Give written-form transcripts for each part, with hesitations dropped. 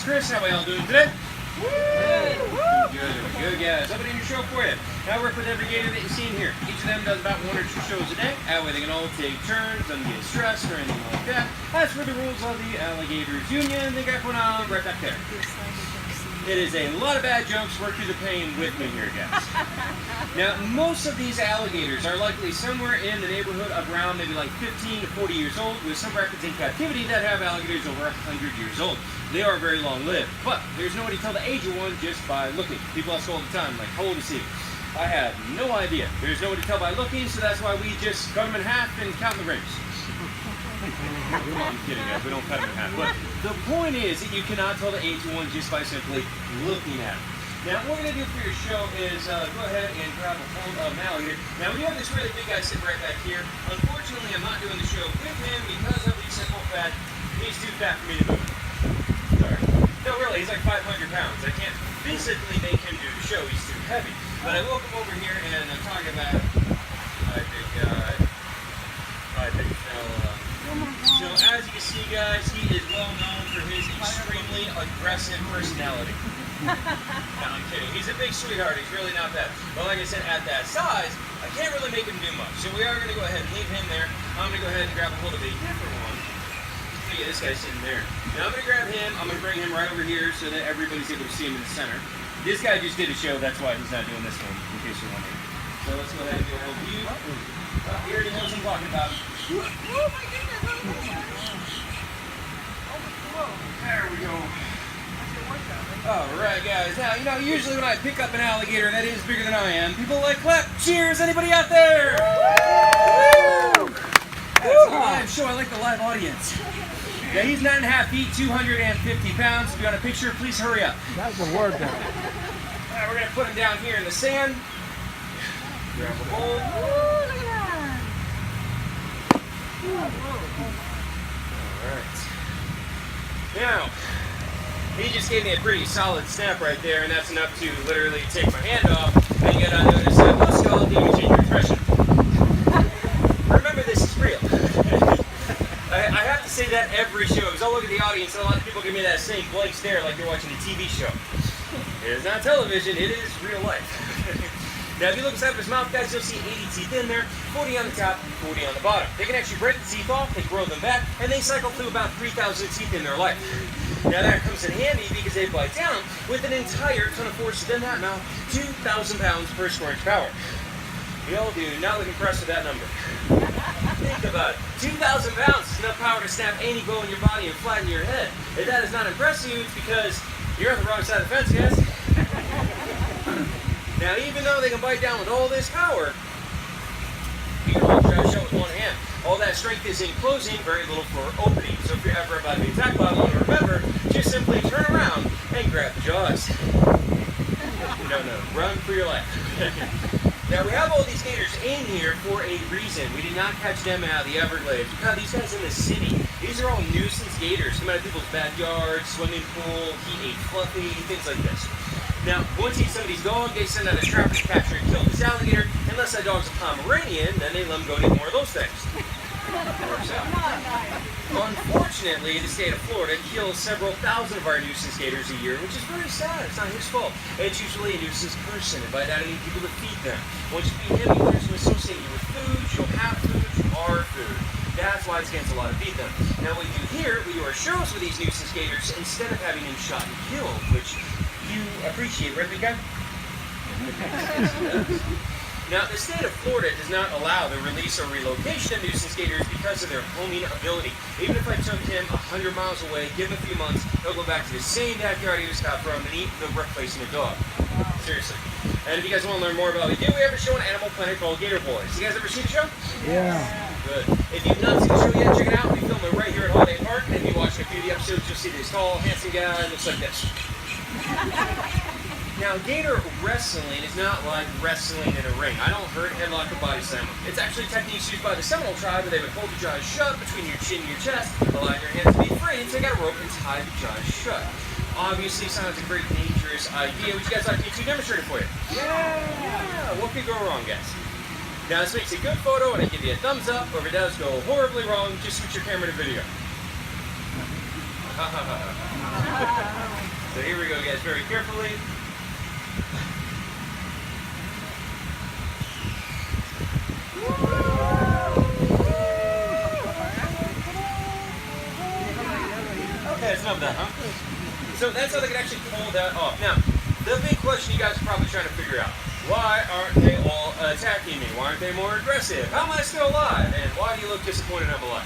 Chris. How are y'all doing today? Good, guys. I've been in your show for you. I work with every gator that you've seen here. Each of them does about 1 or 2 shows a day. That way they can all take turns, doesn't get stressed or anything like that. That's for the rules of the Alligators Union. They got one on right back there. It is a lot of bad jokes. Work through the pain with me here, guys. Now, most of these alligators are likely somewhere in the neighborhood of around maybe like 15 to 40 years old, with some records in captivity that have alligators over 100 years old. They are very long-lived, but there's no way to tell the age of one just by looking. People ask all the time, like, how old is he? I have no idea. There's no way to tell by looking, so that's why we just cut them in half and count the rings. I'm kidding, guys. We don't cut them in half. But the point is that you cannot tell the age of one just by simply looking at it. Now, what we're going to do for your show is go ahead and grab a hold of an alligator. Now, we have this really big guy sitting right back here. Unfortunately, I'm not doing the show with him because of the simple fact he's too fat for me to move. Sorry. No, really, he's like 500 pounds. I can't physically make him do the show. He's too heavy. But I will come over here and talk about my big guy. My big fella. So, as you can see, guys, he is well known for his extremely aggressive personality. No, I'm kidding. He's a big sweetheart. He's really not bad. But like I said, at that size, I can't really make him do much. So we are going to go ahead and leave him there. I'm going to go ahead and grab a hold of a different one. Look at this guy sitting there. Now I'm going to grab him. I'm going to bring him right over here so that everybody's able to see him in the center. This guy just did a show. That's why he's not doing this one, in case you're wondering. So let's go ahead and get a hold of you. He already knows what I'm talking about. Oh my goodness! There we go. Alright, guys. Now, usually when I pick up an alligator that is bigger than I am, people like clap, cheers, anybody out there? Woo! That's a live show. I like the live audience. Yeah, he's 9.5 feet, 250 pounds. If you want a picture, please hurry up. That's a workout. Alright, we're going to put him down here in the sand. Grab a bowl. Look at that! Alright. Now, he just gave me a pretty solid snap right there, and that's enough to literally take my hand off. And you gotta notice that most of all, didn't change your impression. Remember, this is real. I have to say that every show, because I'll look at the audience, and a lot of people give me that same blank stare like they're watching a TV show. It is not television, it is real life. Now, if you look inside of his mouth, guys, you'll see 80 teeth in there, 40 on the top, 40 on the bottom. They can actually break the teeth off, they grow them back, and they cycle through about 3,000 teeth in their life. Now, that comes in handy because they bite down with an entire ton of force within that mouth, 2,000 pounds per square inch power. We all do not look impressed with that number. Think about it. 2,000 pounds is enough power to snap any bone in your body and flatten your head. If that is not impressing you, it's because you're on the wrong side of the fence, guys. Now, even though they can bite down with all this power, you can only try to show with one hand. All that strength is in closing, very little for opening. So if you're ever about to be attacked by one, remember, just simply turn around and grab the jaws. No, run for your life. Now, we have all these gators in here for a reason. We did not catch them out of the Everglades. We caught these guys in the city. These are all nuisance gators. Come out of people's backyards, swimming pool, he ate fluffy, things like this. Now, once he eats somebody's dog, they send out a trapper to capture and kill this alligator. Unless that dog's a Pomeranian, then they let him go and eat more of those things. Works out. Unfortunately, the state of Florida kills several thousand of our nuisance gators a year, which is very sad. It's not his fault. It's usually a nuisance person, and by that I mean people that feed them. Once you feed him, he learns to associate you with food. You'll have food, you are food. That's why it's against the law to feed them. Now, what we do here, we do our shows with these nuisance gators instead of having them shot and killed, which you appreciate, right, big guy? Now, the state of Florida does not allow the release or relocation of nuisance gators because of their homing ability. Even if I took him 100 miles away, give him a few months, he'll go back to the same backyard he was caught from and eat the replacement dog. Seriously. And if you guys want to learn more about what we do, we have a show on Animal Planet called Gator Boys. You guys ever seen the show? Yeah. Good. If you've not seen the show yet, check it out. We film it right here at Holiday Park. And if you watch a few of the episodes, you'll see this tall, handsome guy looks like this. Now, gator wrestling is not like wrestling in a ring. I don't hurt, headlock, or body slam. It's actually techniques used by the Seminole tribe where they would hold your jaws shut between your chin and your chest, allow your hands to be free, and take out a rope and tie the jaws shut. Obviously, sounds like a very dangerous idea. Would you guys like me to demonstrate it for you? Yeah! What could go wrong, guys? Now, this makes a good photo, and I give you a thumbs up. Or if it does go horribly wrong, just switch your camera to video. So here we go, guys, very carefully. Okay, it's enough of that, huh? So that's how they can actually pull that off. Now, the big question you guys are probably trying to figure out, why aren't they all attacking me? Why aren't they more aggressive? How am I still alive? And why do you look disappointed I'm alive?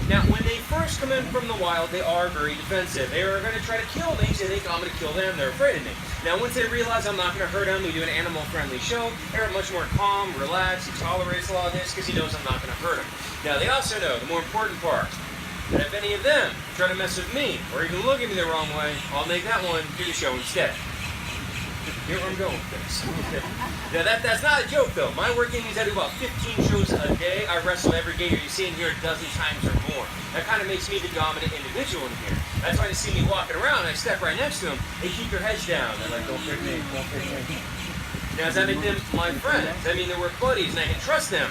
Now, when they first come in from the wild, they are very defensive. They are going to try to kill me, so they think I'm going to kill them. They're afraid of me. Now, once they realize I'm not going to hurt them, we do an animal-friendly show. They're much more calm, relaxed. He tolerates a lot of this because he knows I'm not going to hurt him. Now, they also know the more important part, that if any of them try to mess with me or even look at me the wrong way, I'll make that one do the show instead. You know where I'm going with this. Now that's not a joke though. My working means I do about 15 shows a day. I wrestle every gator you see in here a dozen times or more. That kind of makes me the dominant individual in here. That's why you see me walking around, I step right next to them, they keep their heads down. They're like, don't pick me, don't pick me. Now does that make them my friends? Does that mean that we're buddies and I can trust them?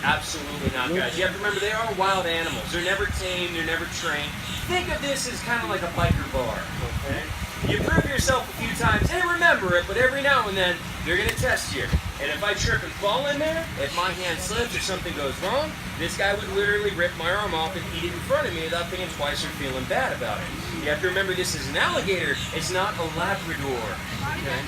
Absolutely not, guys. You have to remember they are wild animals. They're never tamed, they're never trained. Think of this as kind of like a biker bar, okay? You prove yourself a few times, they remember it, but every now and then, they're going to test you. And if I trip and fall in there, if my hand slips or something goes wrong, this guy would literally rip my arm off and eat it in front of me without thinking twice or feeling bad about it. You have to remember this is an alligator, it's not a Labrador, okay?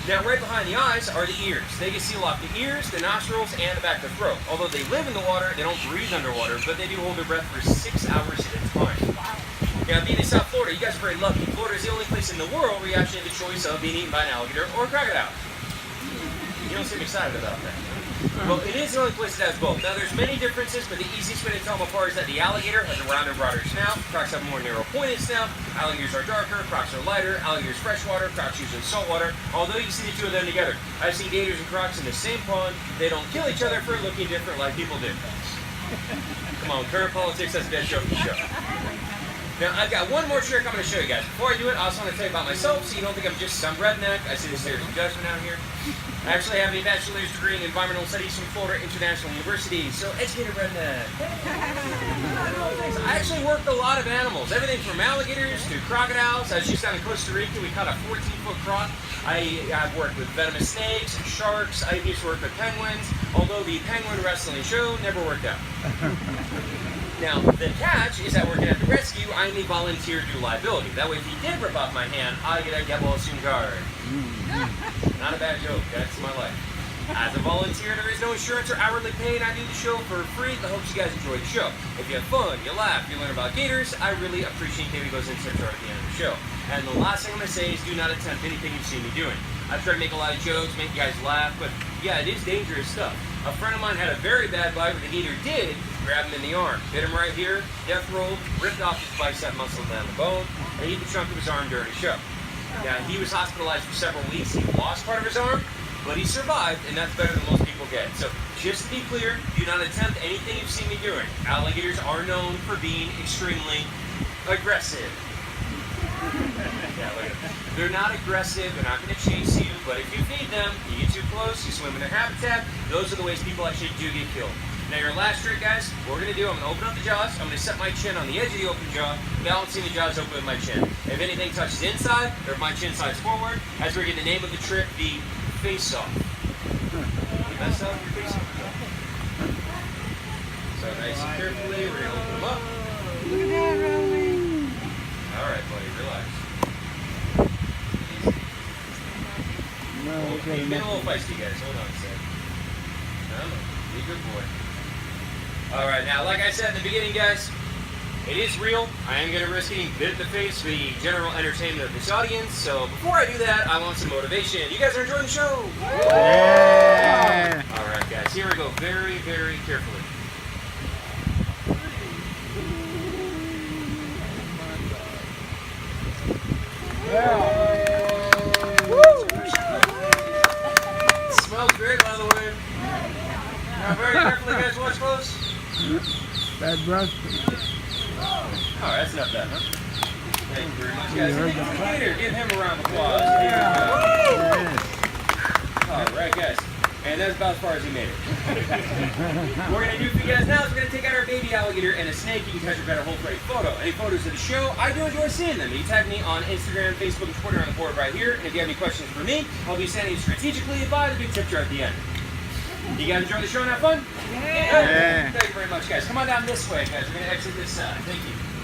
Now, right behind the eyes are the ears. They can seal off the ears, the nostrils, and the back of the throat. Although they live in the water, they don't breathe underwater, but they do hold their breath for 6 hours at a time. Now, being in South Florida, you guys are very lucky. Florida is the only place in the world where you actually have the choice of being eaten by an alligator or a crocodile. You don't seem excited about that. Well, it is the only place that has both. Now, there's many differences, but the easiest way to tell them apart is that the alligator has a rounder, broader snout. Crocs have a more narrow, pointed snout. Alligators are darker. Crocs are lighter. Alligators freshwater. Crocs use in saltwater. Although you can see the two of them together. I've seen gators and crocs in the same pond. They don't kill each other for looking different like people do. Come on, current politics, that's a dead show for the show. Now, I've got one more trick I'm going to show you guys. Before I do it, I also want to tell you about myself so you don't think I'm just some redneck. I see the stairs of judgment out here. I actually have a bachelor's degree in environmental studies from Florida International University, so educated redneck. I actually worked a lot of animals, everything from alligators to crocodiles. I was just down in Costa Rica. We caught a 14-foot croc. I've worked with venomous snakes, sharks. I used to work with penguins, although the penguin wrestling show never worked out. Now, the catch is that working at the rescue, I'm a volunteer due liability. That way, if he did rip off my hand, I get a Gabalsoon card. Not a bad joke, that's my life. As a volunteer, there is no insurance or hourly pay, and I do the show for free. I hope you guys enjoy the show. If you have fun, you laugh, you learn about gators, I really appreciate David goes into at the end of the show. And the last thing I'm going to say is do not attempt anything you see me doing. I've tried to make a lot of jokes, make you guys laugh, but yeah, it is dangerous stuff. A friend of mine had a very bad bite where the gator did grab him in the arm, bit him right here, death rolled, ripped off his bicep muscle down the bone, and ate the chunk of his arm during the show. Now, he was hospitalized for several weeks. He lost part of his arm, but he survived, and that's better than most people get. So, just to be clear, do not attempt anything you've seen me doing. Alligators are known for being extremely aggressive. Yeah, look at them. They're not aggressive, they're not going to chase you, but if you feed them, you get too close, you swim in their habitat, those are the ways people actually do get killed. Now your last trick, guys, what we're going to do, I'm going to open up the jaws, I'm going to set my chin on the edge of the open jaw, balancing the jaws open with my chin. If anything touches inside, or if my chin slides forward, that's where we get the name of the trick, the face-off. You messed up, your face-off. So nice and carefully, we're going to open them up. Look at that, Rowan. Alright, buddy, relax. Okay, you've been a little feisty, guys. Hold on a sec. No, be a good boy. Alright, now, like I said in the beginning, guys, it is real. I am going to risk getting bit in the face for the general entertainment of this audience. So before I do that, I want some motivation. You guys are enjoying the show? Yeah! Alright, guys, here we go. Very, very carefully. Smells great, by the way. Now, very carefully, guys. Watch close. Bad breath. All right, that's enough of that, huh? Thank you very much, guys. Here, give him a round of applause. All right, guys. And that's about as far as he made it. What we're going to do for you guys now is we're going to take out our baby alligator and a snake. You can catch a better whole frame photo. Any photos of the show, I do enjoy seeing them. You can tag me on Instagram, Facebook, and Twitter on the board right here. And if you have any questions for me, I'll be sending you strategically by the big tip jar at the end. You guys enjoy the show and have fun? Yeah. Thank you very much, guys. Come on down this way, guys. We're going to exit this side. Thank you.